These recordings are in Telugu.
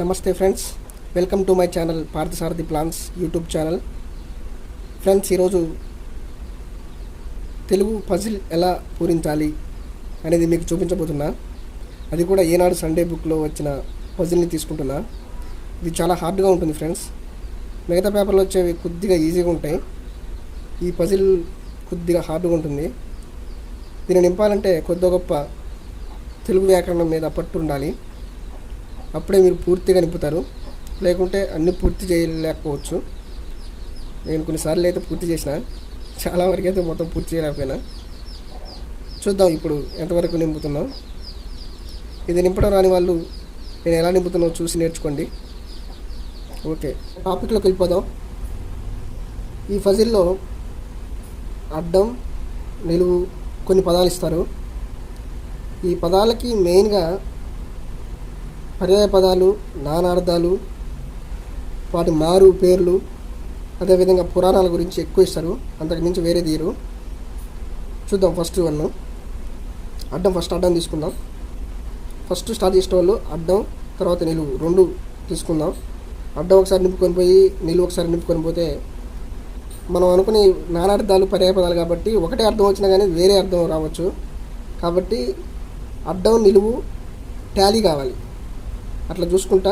నమస్తే friends, welcome to my channel Parthasarathi plans YouTube channel. Friends, ఈరోజు తెలుగు పజిల్ ఎలా పూరించాలి అనేది మీకు చూపించబోతున్నా. అది కూడా ఏనాడు సండే బుక్లో వచ్చిన పజిల్ని తీసుకుంటున్నా. ఇది చాలా హార్డ్గా ఉంటుంది ఫ్రెండ్స్. మిగతా పేపర్లో వచ్చేవి కొద్దిగా ఈజీగా ఉంటాయి, ఈ పజిల్ కొద్దిగా హార్డ్గా ఉంటుంది. దీన్ని నింపాలంటే కొద్ది గొప్ప తెలుగు వ్యాకరణం మీద పట్టు ఉండాలి. అప్పుడే మీరు పూర్తిగా నింపుతారు, లేకుంటే అన్నీ పూర్తి చేయలేకపోవచ్చు. నేను కొన్నిసార్లు అయితే పూర్తి చేసిన, చాలా వరకు అయితే మొత్తం పూర్తి చేయలేకపోయినా. చూద్దాం ఇప్పుడు ఎంతవరకు నింపుతున్నాం. ఇది నింపడం రాని వాళ్ళు నేను ఎలా నింపుతున్నావు చూసి నేర్చుకోండి. ఓకే, టాపిక్లోకి వెళ్ళిపోదాం. ఈ ఫజిల్లో అడ్డం, నిలువు కొన్ని పదాలు ఇస్తారు. ఈ పదాలకి మెయిన్గా పర్యాయ పదాలు, నానార్థాలు, వాటి మారు పేర్లు, అదేవిధంగా పురాణాల గురించి ఎక్కువ ఇస్తారు. అంతకు మించి వేరే తీయరు. చూద్దాం ఫస్ట్ వన్ అడ్డం. ఫస్ట్ అడ్డం తీసుకుందాం. ఫస్ట్ స్టార్ట్ చేసే వాళ్ళు అడ్డం, తర్వాత నిలువు రెండు తీసుకుందాం. అడ్డం ఒకసారి నింపుకొని పోయి నిలువు ఒకసారి నింపుకొని పోతే మనం అనుకునే నానార్థాలు పర్యాయ పదాలు కాబట్టి ఒకటే అర్థం వచ్చినా కానీ వేరే అర్థం రావచ్చు. కాబట్టి అడ్డం నిలువు టాలీ కావాలి, అట్లా చూసుకుంటా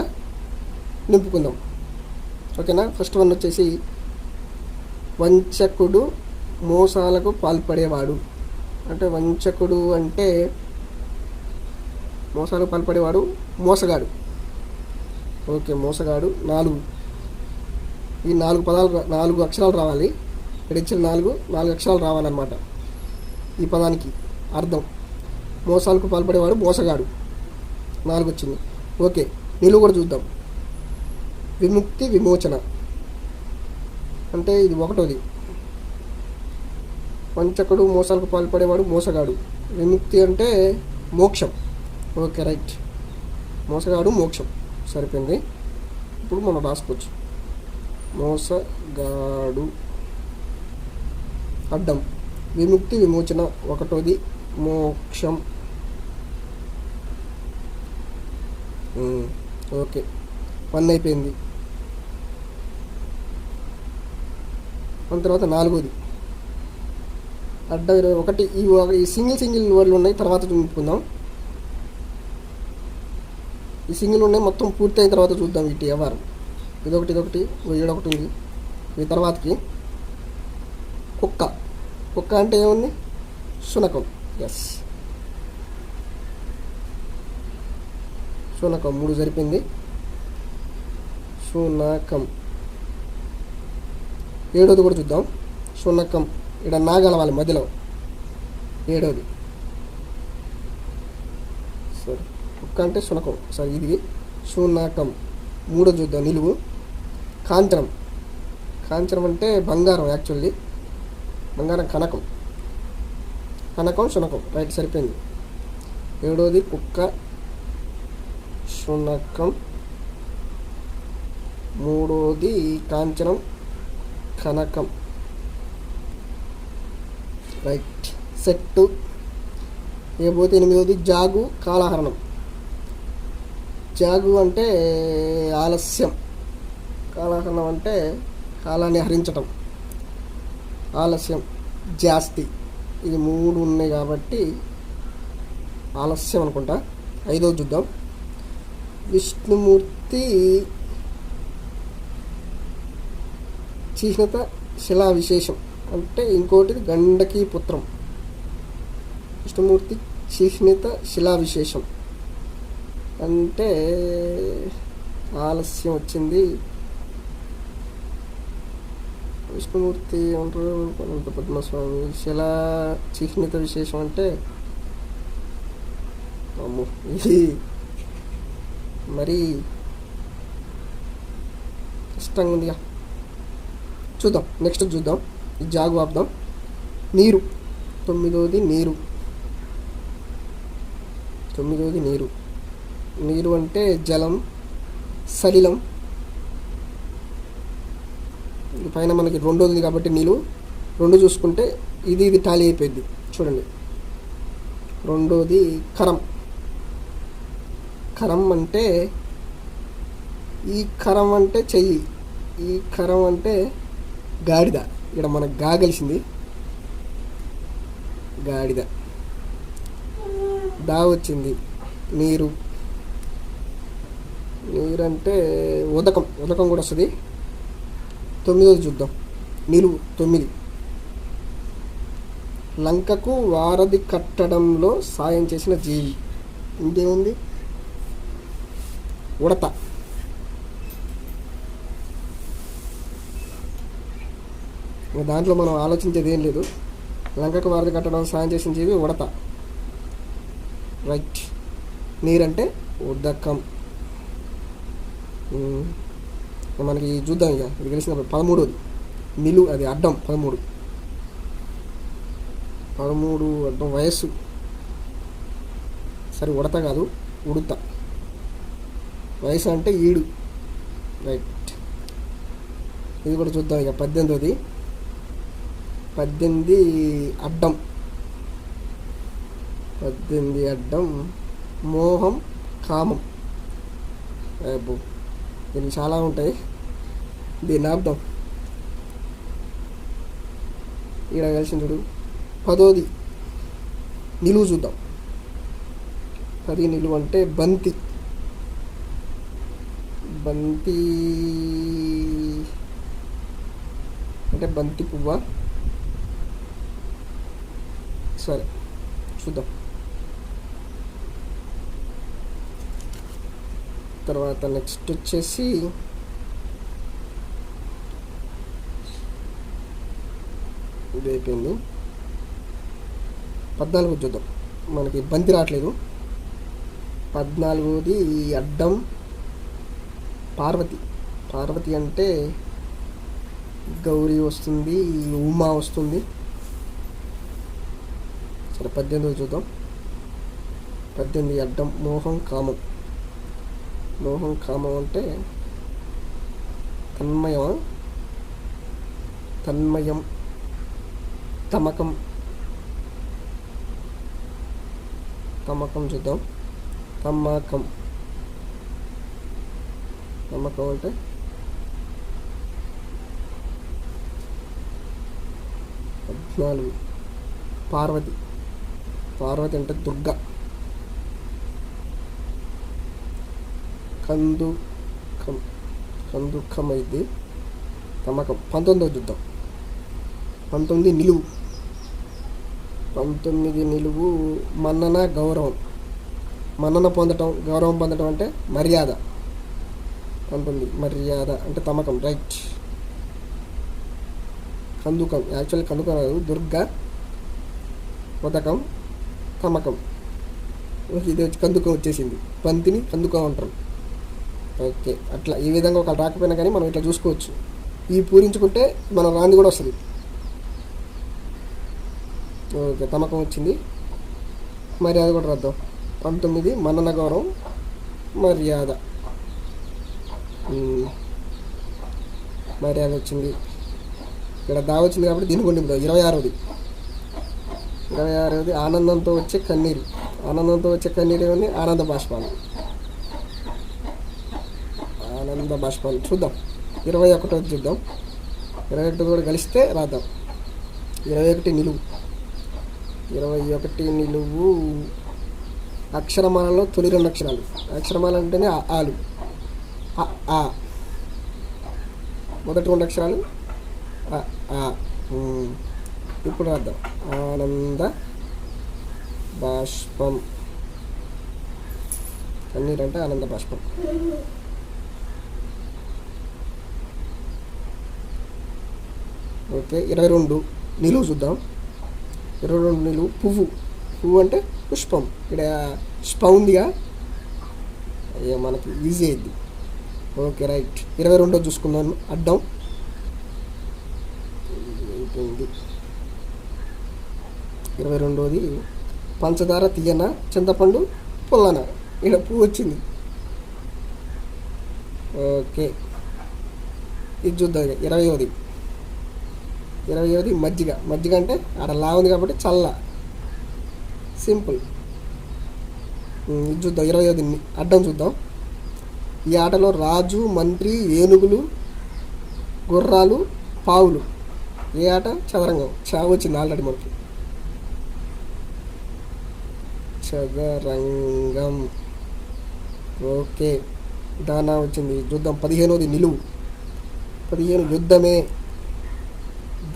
నింపుకుందాం. ఓకేనా. ఫస్ట్ వన్ వచ్చేసి వంచకుడు మోసాలకు పాల్పడేవాడు. అంటే వంచకుడు అంటే మోసాలకు పాల్పడేవాడు, మోసగాడు. ఓకే, మోసగాడు. ఈ నాలుగు పదాలు, 4 అక్షరాలు రావాలి. ఇక్కడ ఇచ్చిన 4 అక్షరాలు రావాలన్నమాట ఈ పదానికి అర్థం. మోసాలకు పాల్పడేవాడు, మోసగాడు. 4 వచ్చింది. ఓకే, నిలువు కూడా చూద్దాం. విముక్తి, విమోచన అంటే ఇది ఒకటోది. వంచకుడు మోసాలకు పాల్పడేవాడు, మోసగాడు. విముక్తి అంటే మోక్షం. Okay, right. మోసగాడు, మోక్షం సరిపోయింది. ఇప్పుడు మనం రాసుకోవచ్చు. మోసగాడు. అడ్డం విముక్తి, విమోచన ఒకటోది, మోక్షం. ఓకే, 1 అయిపోయింది. దాని తర్వాత 4వది అడ్డం 1. ఈ సింగిల్ వర్డ్లు ఉన్నాయి, తర్వాత చూపుకుందాం. ఈ సింగిల్ ఉన్నాయి, మొత్తం పూర్తి అయిన తర్వాత చూద్దాం వీటి వ్యవహారం. ఇదొకటి ఏడొకటి ఉంది. ఈ తర్వాతకి కుక్క అంటే ఏముంది? శునకం. ఎస్, శునకం. 3 సరిపోయింది. శునకం. 7వది కూడా చూద్దాం. శునకం. ఇక్కడ నాగలవాలి మధ్యలో. 7వది. సరే, కుక్క అంటే శునకం. సరే, ఇది శునకం. 3 చూద్దాం. నిలువు. కాంచనం. కాంచనం అంటే బంగారం. యాక్చువల్లీ బంగారం. కనకం. శునకం. రైట్, సరిపోయింది. 7వది కుక్క, శునకం. 3వది కాంచనం, కనకం. Right, set. ఇకపోతే 8వది జాగు, కాలహరణం. జాగు అంటే ఆలస్యం, కాలహరణం అంటే కాలాన్ని హరించటం, ఆలస్యం, జాస్తి. ఇది 3 ఉన్నాయి కాబట్టి ఆలస్యం అనుకుంటా. 5వది చూద్దాం. విష్ణుమూర్తి చిహ్నిత శిలా విశేషం అంటే ఇంకోటిది గండకీ పుత్రం. విష్ణుమూర్తి చిహ్నిత శిలా విశేషం అంటే ఆలస్యం వచ్చింది. విష్ణుమూర్తి అంటారు, అనంత పద్మస్వామి. శిలా చిహ్నిత విశేషం అంటే ఇది మరీ ఇష్టంగా ఉందిగా. చూద్దాం, నెక్స్ట్ చూద్దాం. ఈ జాగు ఆపుదాం. నీరు. 9వది నీరు. నీరు అంటే జలం, సలిలం. పైన మనకి 2వది కాబట్టి నీళ్ళు 2 చూసుకుంటే ఇది టాలీ అయిపోయింది. చూడండి, 2వది కరం. కరం అంటే ఈ కరం అంటే చెయ్యి, ఈ కరం అంటే గాడిద. ఇక్కడ మనకు గా కలిసింది, గాడిద. దా వచ్చింది నీరు, నీరంటే ఉదకం, ఉదకం కూడా వస్తుంది. 9వ చూద్దాం. నిలువు 9. లంకకు వారధి కట్టడంలో సాయం చేసిన జీవి. ఇంకేముంది? ఉడత. దాంట్లో మనం ఆలోచించేది ఏం లేదు. లంకకు వారధి కట్టడం సాయం చేసిన జీవి ఉడత. రైట్. నీరంటే ఉదకం. మనకి చూద్దాం ఇక, ఇది తెలిసిన 13వది నిలువు, అది అడ్డం. 13 అడ్డం వయస్సు. సరే ఉడత కాదు, ఉడుత. వయసు అంటే ఈడు. రైట్. ఇది కూడా చూద్దాం ఇక. 18వది, 18 అడ్డం. 18 అడ్డం మోహం కామం. అబ్బో, దీనికి చాలా ఉంటాయి, దీన్ని ఆపుదాం. ఈడ కలిసి చూడు. 10వది నిలువు చూద్దాం. 10 నిలువు అంటే బంతి. బంతి అంటే బంతి పువ్వా? సరే చూద్దాం. తర్వాత నెక్స్ట్ వచ్చేసి ఇది అయిపోయింది. 14 చూద్దాం. మనకి బంతి రావట్లేదు. 14వది అడ్డం పార్వతి. పార్వతి అంటే గౌరీ వస్తుంది, ఉమా వస్తుంది. సరే 18 చూద్దాం. 18 అడ్డం మోహం కామం. మోహం కామం అంటే తన్మయం, తన్మయం, తమకం. తమకం చూద్దాం. తమ్మకం. తమ్మకం అంటే పద్నాలుగు పార్వతి. పార్వతి అంటే దుర్గ. కందుకం. కందుకం అయితే తమకం. 19 చూద్దాం. 19 నిలువు. 19 నిలువు మన్నన గౌరవం. మన్నన పొందటం, గౌరవం పొందటం అంటే మర్యాద. 19 మర్యాద అంటే తమకం. రైట్. కందుకం, యాక్చువల్లీ కందుకం కాదు, దుర్గ, ఉదకం, తమకం. ఇది వచ్చి కందుకం వచ్చేసింది. బంతిని కందుకం అంటారు. ఓకే, అట్లా ఈ విధంగా ఒక రాకపోయినా కానీ మనం ఇట్లా చూసుకోవచ్చు. ఈ పూరించుకుంటే మనం రాంది కూడా వస్తుంది. ఓకే, తమకం వచ్చింది. మర్యాద కూడా రాద్దాం. 19 మన్నన గౌరవం మర్యాద. మర్యాద వచ్చింది. ఇక్కడ దా వచ్చింది కాబట్టి దీన్ని కొన్ని 26వది. 26వది ఆనందంతో వచ్చే కన్నీరు. ఆనందంతో వచ్చే కన్నీరు ఏమని? ఆనంద బాష్పాలు. ఆనంద బాష్పాలు. చూద్దాం. 21వది చూద్దాం. 21 కూడా కలిస్తే రాద్దాం. 21 నిలువు. 21 నిలువు అక్షరమాలలో తొలి 2 అక్షరాలు. అక్షరమాల అంటేనే ఆలు. ఆ మొదటి 2 అక్షరాలు ఆ. ఇప్పుడు రాద్దాం. ఆనంద బాష్పం. కన్నీరు అంటే ఆనంద బాష్పం. ఓకే, 22 నిలువు చూద్దాం. 22 నిలువు పువ్వు. పువ్వు అంటే పుష్పం. ఇక్కడ పుష్పం ఉందిగా, అయ్యో మనకి ఈజీ అయింది. Okay, right. 22 చూసుకున్నాను. అడ్డం అయిపోయింది. 22వది పంచదార తీయన, చింతపండు పుల్లన. ఇక్కడ పువ్వు వచ్చింది. ఓకే, ఇది చూద్దాం. 20వది. 20వది మజ్జిగ. మజ్జిగ అంటే అక్కడ లా ఉంది కాబట్టి చల్ల, సింపుల్. ఇది చూద్దాం. 20వది అడ్డం చూద్దాం. ఈ ఆటలో రాజు, మంత్రి, ఏనుగులు, గుర్రాలు, పావులు. ఏ ఆట? చదరంగం. చా వచ్చింది ఆల్రెడీ మనకి. చదరంగం. ఓకే, దానా వచ్చింది. చూద్దాం. 15వది నిలువు. 15 యుద్ధమే.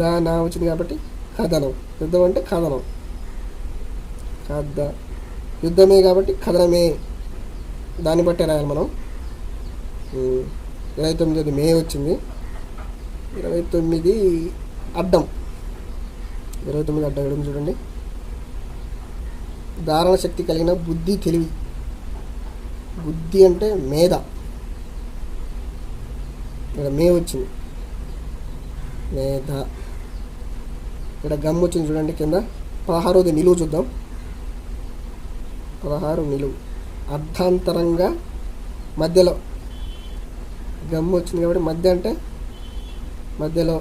దానా వచ్చింది కాబట్టి కథనం. యుద్ధం అంటే కథనం. కథ యుద్ధమే కాబట్టి కథనమే. దాన్ని బట్టే రాయాలి మనం. 29 మే వచ్చింది. 29 అడ్డం. 29 అడ్డం వేయడం చూడండి. ధారణ శక్తి కలిగిన బుద్ధి, తెలివి. బుద్ధి అంటే మేధ. ఇక్కడ మే వచ్చింది, మేధ. ఇక్కడ గమ్ వచ్చింది చూడండి కింద. 16వది నిలువు చూద్దాం. 16 నిలువు. అర్ధాంతరంగా మధ్యలో గమ్ వచ్చింది కాబట్టి మధ్య అంటే మధ్యలో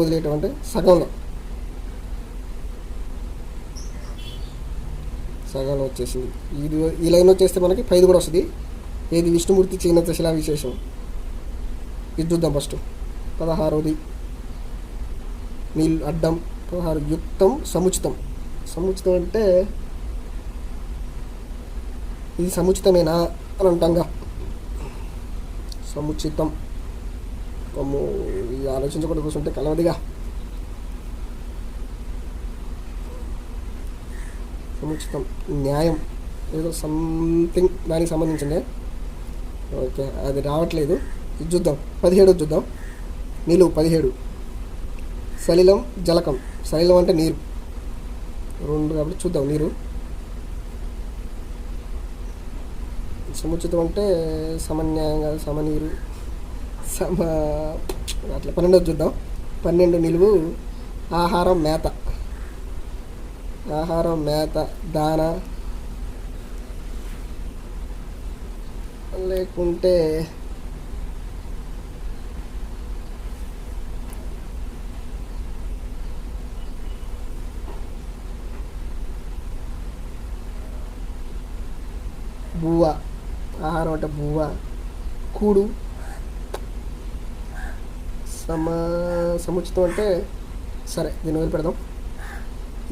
వదిలేయటం అంటే సగంలో వచ్చేసింది. ఇది ఈ లైన్ వచ్చేస్తే మనకి 5 కూడా వస్తుంది. ఏది? విష్ణుమూర్తి చిహ్నత శిలా విశేషం. ఇది చూద్దాం ఫస్ట్. 16వది నీళ్ళు అడ్డం. 16 యుక్తం, సముచితం. సముచితం అంటే ఇది సముచితమేనా అని అంటాంగా. సముచితం. ఇది ఆలోచించకుండా కూర్చుంటే కలవదిగా. సముచితం, న్యాయం, ఏదో సంథింగ్ దానికి సంబంధించిందే. ఓకే, అది రావట్లేదు. ఇది చూద్దాం. 17 చూద్దాం. నిలువు 17. సలిలం, జలకం. సలిలం అంటే నీరు, 2 కాబట్టి చూద్దాం. నీరు. సముచితం అంటే సమన్యాయంగా, సమనీరు, అట్లా. 12 చూద్దాం. 12 నిలువు. ఆహారం, మేత. ఆహారం, మేత, దాన. లేకుంటే బువ్వ. ఆహారం అంటే బువ్వ. కూడు. సముచితం అంటే సరే, దీన్ని వదిలిపెడదాం.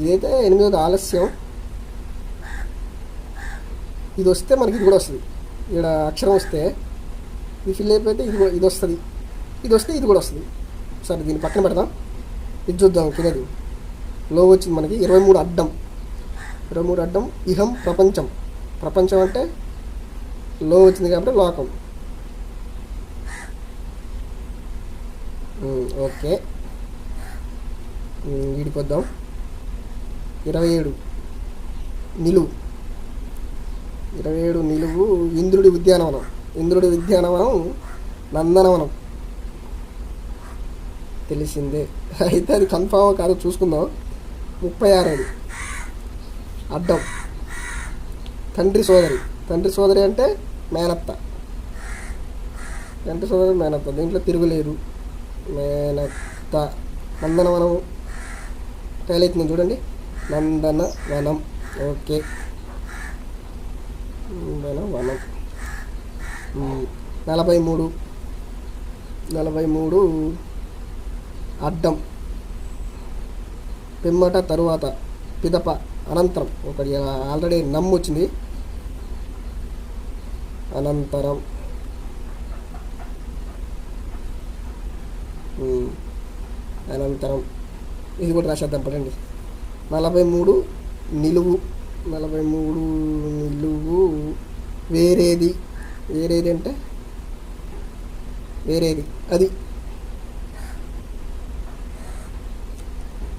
ఇదైతే 8వది ఆలస్యం. ఇది వస్తే మనకి ఇది కూడా వస్తుంది. ఇక్కడ అక్షరం వస్తే ఇది ఫిల్ అయిపోతే ఇది వస్తుంది. ఇది వస్తే ఇది కూడా వస్తుంది. సరే, దీన్ని పక్కన పెడదాం. ఇది చూద్దాం. కిందది లో వచ్చింది మనకి. 23 అడ్డం. 23 అడ్డం. ఇహం, ప్రపంచం. ప్రపంచం అంటే లో వచ్చింది కాబట్టి లోకం. ఓకే, వీడికి వద్దాం. 27 నిలువు. 27 నిలువు. ఇంద్రుడి ఉద్యానవనం. ఇంద్రుడి ఉద్యానవనం, నందనవనం. తెలిసిందే. అయితే అది కన్ఫామ్ కాదు, చూసుకుందాం. 36 అడ్డం. తండ్రి సోదరి. తండ్రి సోదరి అంటే మేనత్త. తండ్రి సోదరి, మేనత్త. దీంట్లో తిరుగులేదు. మేనత్త. నందనవనం తేలైతుంది చూడండి. నందనవనం. ఓకే, నందనవనం. 43 అడ్డం. పిమ్మట, తరువాత, పిదప, అనంతరం. ఒకటి ఆల్రెడీ నమ్ము వచ్చింది. అనంతరం. అనంతరం. ఇది కూడా రాసేద్దాం పడండి. 43 నిలువు. 43 నిలువు. వేరేది. వేరేది అంటే వేరేది, అది.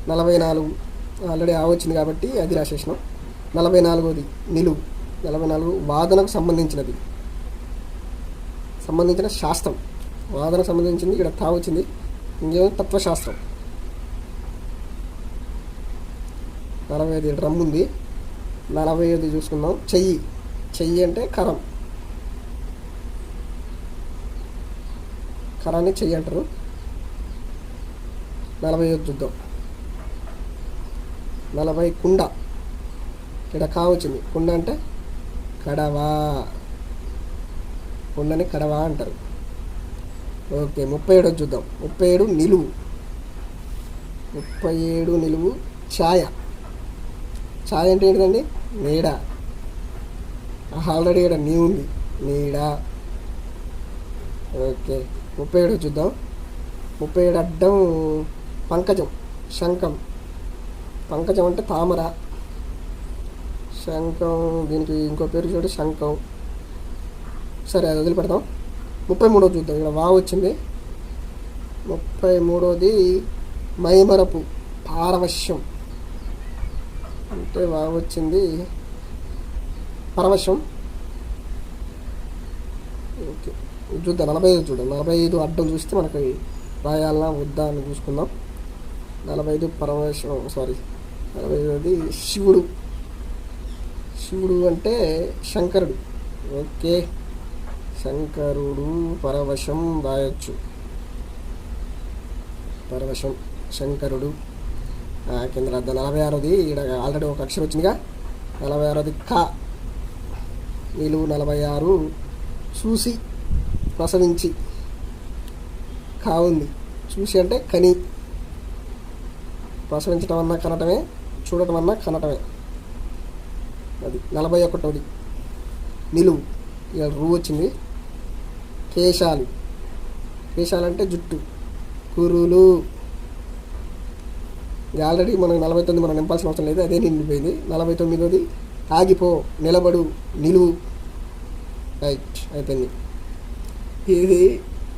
44 ఆల్రెడీ వచ్చింది కాబట్టి అది రాసేసినాం. 44వది నిలువు. 44 వాదనకు సంబంధించినది. సంబంధించిన శాస్త్రం. వాదనకు సంబంధించింది. ఇక్కడ తా వచ్చింది. ఇంకేమో తత్వశాస్త్రం. 45 డ్రమ్ ఉంది. 45 చూసుకుందాం. చెయ్యి. చెయ్యి అంటే కరం. కరాన్ని చెయ్యి అంటారు. 45 చూద్దాం. 40 కుండ. ఇక్కడ కా వచ్చింది. కుండ అంటే కడవ. కొండని కడవ అంటారు. ఓకే, 37 చూద్దాం. 37 నిలువు. 37 నిలువు ఛాయ. ఛాయ అంటే ఏంటిదండి? నీడ. ఆల్రెడీ ఇక్కడ నీ ఉంది, నీడ. ఓకే, 37 చూద్దాం. 37 అడ్డం పంకజం, శంఖం. పంకజం అంటే తామర. శంఖం, దీనికి ఇంకో పేరు చూడు, శంఖం. సరే, అది వదిలిపెడతాం. 33 చూద్దాం. ఇక్కడ వా వచ్చింది. 33 మైమరపు, పారవశ్యం అంటే వా వచ్చింది, పరవశం. ఓకే, చూద్దాం. 45 చూద్దాం. 45 అడ్డం చూస్తే మనకి రాయాలన్నా వద్దా అని చూసుకుందాం. 45 పరవశం, 45 శివుడు. శివుడు అంటే శంకరుడు. ఓకే, శంకరుడు పరవశం రాయొచ్చు. పరవశం, శంకరుడు. కింద రాద్దాం. 46 ఇక్కడ ఆల్రెడీ ఒక అక్షరం వచ్చిందిగా. 46 క, నిలువు. 46 చూసి, ప్రసవించి. కా ఉంది. చూసి అంటే కని. ప్రసవించడం అన్నా కనటమే, చూడటం అన్నా కనటమే. అది 41 నిలువు. ఇక రూ వచ్చింది. కేశాలు. కేశాలు అంటే జుట్టు, కురులు. ఆల్రెడీ మనం 49 మనం నింపాల్సిన అవసరం లేదు, అదే నిండిపోయింది. 49 ఆగిపో, నిలబడు, నిలువు. రైట్, అయిపోయింది. ఇది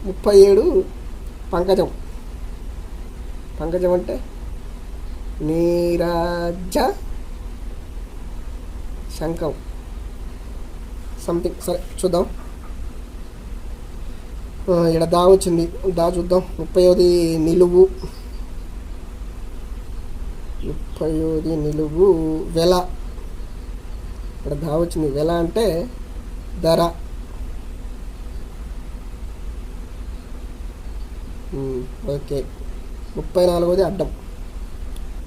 37 పంకజం. పంకజం అంటే నీరాజ, శంఖం, సంథింగ్. సరే, చూద్దాం. ఇక్కడ దా వచ్చింది. దా చూద్దాం. 30 నిలువు. 30 నిలువు వెల. ఇక్కడ దా వచ్చింది. వెల అంటే ధర. ఓకే, 34 అడ్డం.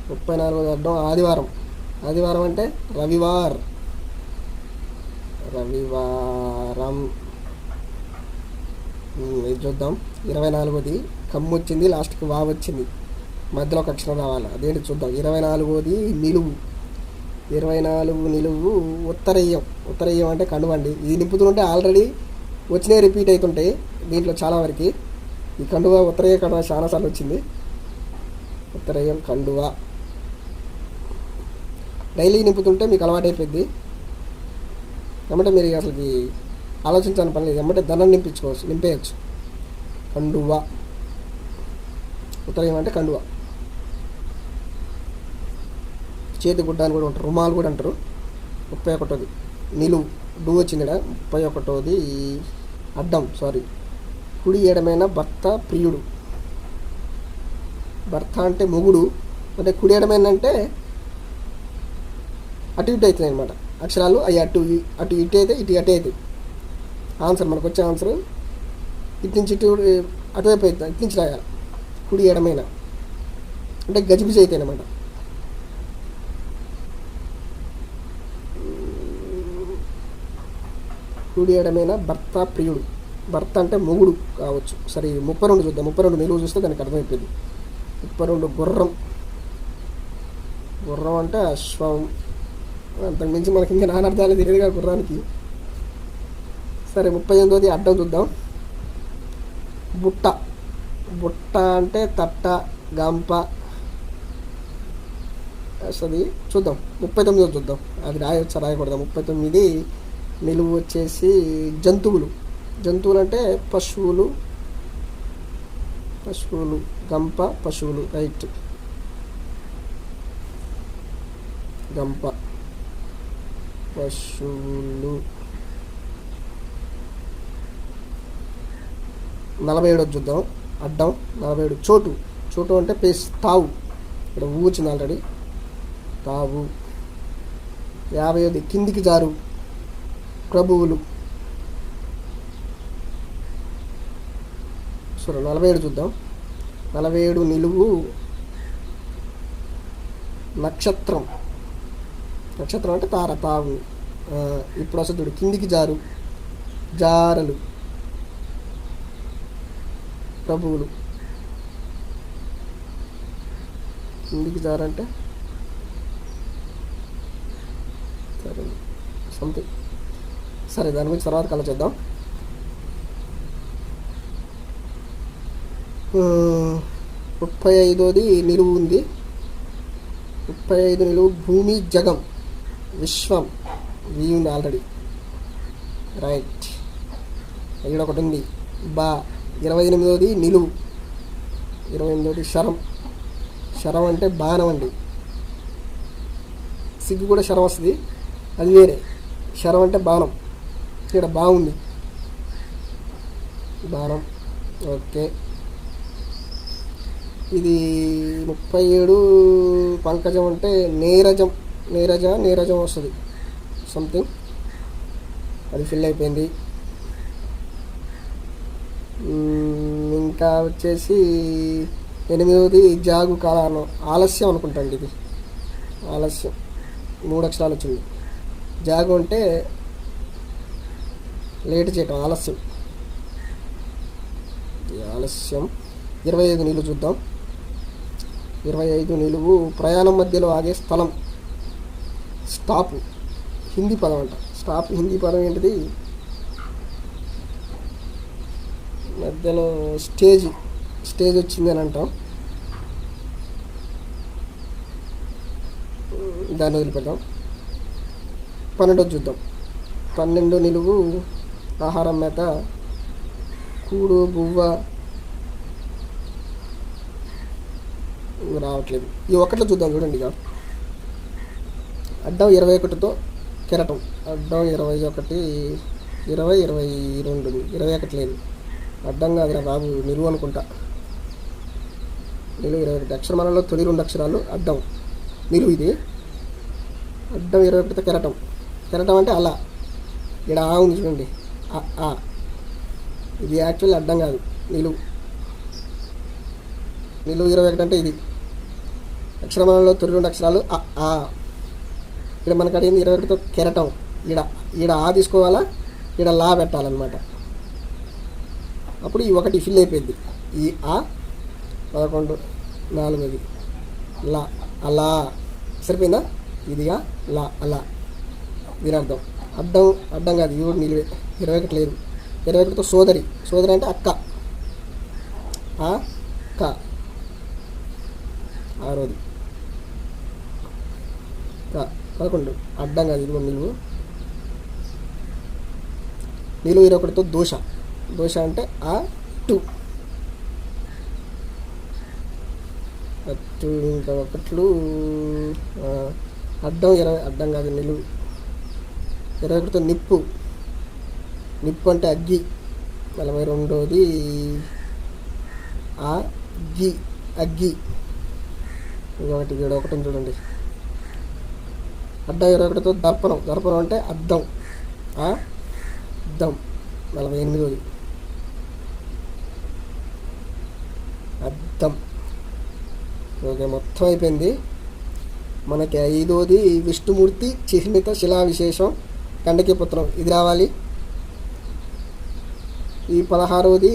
34 అడ్డం ఆదివారం. ఆదివారం అంటే రవివార్. రవివారం. ఇది చూద్దాం. 24 కమ్ము వచ్చింది, లాస్ట్కి వా వచ్చింది, మధ్యలో ఒక అక్షరం రావాలి. అదేంటి చూద్దాం. 24 నిలువు. 24 నిలువు ఉత్తరయ్యం. ఉత్తరయ్యం అంటే కండువండి. ఇది నింపుతుంటే ఆల్రెడీ వచ్చినాయి, రిపీట్ అవుతుంటాయి దీంట్లో చాలా వరకు. ఈ కండువ, ఉత్తరయ్య కండువ చాలాసార్లు వచ్చింది. ఉత్తరయ్యం, కండువ. డైలీ నింపుతుంటే మీకు అలవాటు అయిపోద్ది. ఏమంటే మీరు అసలుకి ఆలోచించాలని పని లేదు, ఏమంటే ధనం నింపేయచ్చు. కండువ. ఉత్తరయ్యం అంటే కండువ. చేతి గుడ్డ అని కూడా ఉంటారు, రుమాలు కూడా అంటారు. 31 నిలువు. డూ వచ్చింది ఇక్కడ. 31 అడ్డం. కుడి ఎడమైన భర్త, ప్రియుడు. భర్త అంటే మొగుడు. అంటే కుడి ఎడమైన అంటే అటు ఇటు అవుతుంది అనమాట. అక్షరాలు అవి అటు ఇటు అయితే, ఇటు అటు అవుతాయి. ఆన్సర్ మనకు వచ్చే ఆన్సర్ ఇటు నుంచి ఇటు, అటువైపు అవుతుంది. ఇటు నుంచి రాయాలి. కుడి ఎడమైన అంటే గజిబిజి అవుతాయి అనమాట. కుడి ఎడమైన భర్త, ప్రియుడు. భర్త అంటే మొగుడు కావచ్చు. సరే, 32 చూద్దాం. 32 నిలువు చూస్తే దానికి అర్థమైపోయింది. 32 గుర్రం. గుర్రం అంటే అశ్వం. అంతకుమించి మనకి ఇంకా నానార్థాలు తెలియదుగా గుర్రానికి. సరే, 38 అడ్డం చూద్దాం. బుట్ట. బుట్ట అంటే తట్ట, గంప వస్తుంది. చూద్దాం. 39 చూద్దాం. అది రాయొచ్చా రాయకూడదా? 39 నిలువు వచ్చేసి జంతువులు. జంతువులు అంటే పశువులు. పశువులు, గంప, పశువులు. రైట్, గంప, పశువులు. 47 చూద్దాం. అడ్డం 47 చోటు. చోటు అంటే ప్లేస్, తావు. ఇక్కడ ఊ వచ్చింది ఆల్రెడీ, తావు. 50 కిందికి జారు, ప్రభువులు. 47 చూద్దాం. 47 నిలువు నక్షత్రం. నక్షత్రం అంటే తార, తావు. ఇప్పుడు అసలు కిందికి జారు, జారలు. ప్రభువులు. కిందికి జారంటే సరే సంథింగ్. సరే దాని గురించి తర్వాత కల చేద్దాం. 35ది నిలువు ఉంది. 35 నిలువు భూమి జగం విశ్వం వీ ఉంది ఆల్రెడీ. రైట్, ఇక్కడ ఒకటి ఉంది బా. 28ది నిలువు. 28ది శరం. శరం అంటే బాణం అండి. సిగ్గు కూడా శరం వస్తుంది, అది వేరే. శరం అంటే బాణం. ఇక్కడ బాగుంది బాణం. ఓకే, ఇది 37 పంకజం అంటే నీరజం. నీరజం వస్తుంది సంథింగ్. అది ఫిల్ అయిపోయింది. ఇంకా వచ్చేసి 8ది జాగు కాలం ఆలస్యం అనుకుంటాండి. ఇది ఆలస్యం 3 అక్షరాలు వచ్చింది. జాగు అంటే లేట్ చేయటం, ఆలస్యం. 25 నిలువు చూద్దాం. 25 నిలువు ప్రయాణం మధ్యలో ఆగే స్థలం. స్టాప్ హిందీ పదం అంట. స్టాప్ హిందీ పదం ఏంటిది? మధ్యలో స్టేజ్ వచ్చింది అని అంటాం. దాన్ని వదిలిపెట్టాం. 12 చూద్దాం. 12 నిలువు ఆహారం మేత. కూడు గువ్వ రావట్లేదు. ఈ ఒక్కట్లో చూద్దాం చూడండి. ఇక అడ్డం 21తో కెరటం. అడ్డం 21, 20, 22, 21 లేదు. అడ్డం కాదురా బాబు, నిలువు అనుకుంటా. నిలువు 21. అక్షరమాలలో తొలి 2 అక్షరాలు అడ్డం. నిలువు ఇది. అడ్డం 21తో కెరటం. కెరటం అంటే అలా. ఇక్కడ ఆ ఉంది చూడండి, ఆ. ఇది యాక్చువల్లీ అడ్డం కాదు, నిలువు. నిలువు 21 అంటే ఇది. అక్షరమాలలో తొలి 2 అక్షరాలు ఆ. ఇక్కడ మనకు అడిగింది 21తో కెరటం. ఈడ ఆ తీసుకోవాలా, ఈడ లా పెట్టాలన్నమాట. అప్పుడు ఈ ఒకటి ఫిల్ అయిపోయింది. ఈ ఆ 11, 4ది లా. అలా సరిపోయిందా? ఇదిగా లా అలా. దీని అర్థం అడ్డం కాదు. ఇది కూడా నిలువే. 21 లేదు. 21తో సోదరి. సోదరి అంటే అక్క. ఆ క 6ది క 11. అడ్డం కాదు. ఇది కూడా నిలువు. నిలువు 21తో దోష. దోష అంటే ఆ 2. ఇంకా ఒకట్లు అడ్డం 20. అడ్డం కాదు, నిలువు. 21తో నిప్పు. నిప్పు అంటే అగ్గి. 42ది ఆ గి అగ్గి. ఇంకొకటి ఇక్కడ ఒకటి చూడండి. అడ్డం 21తో దర్పణం. దర్పణం అంటే అద్దం. ఆ అద్దం. 48ది అద్దం. ఓకే, మొత్తం అయిపోయింది. మనకి 5వది విష్ణుమూర్తి చిహ్నిత శిలా విశేషం గండకీపుత్రం. ఇది రావాలి. ఈ 16వది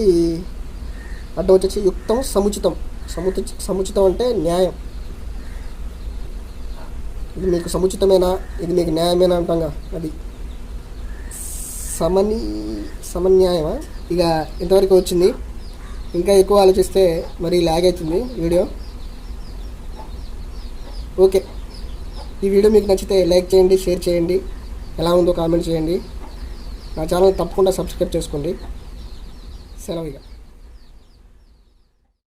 అడ్డం వచ్చేసి యుక్తం సముచితం. సముచితం అంటే న్యాయం. ఇది మీకు సముచితమేనా, ఇది మీకు న్యాయమేనా అంటాంగా, అది సమన్యాయమా. ఇక ఇంతవరకు వచ్చింది. ఇంకా ఎక్కువ ఆలోచిస్తే మరి లాగ్ అవుతుంది వీడియో. ఓకే, ఈ వీడియో మీకు నచ్చితే లైక్ చేయండి, షేర్ చేయండి, ఎలా ఉందో కామెంట్ చేయండి. నా ఛానల్ తప్పకుండా సబ్స్క్రైబ్ చేసుకోండి. సెలవు ఇక.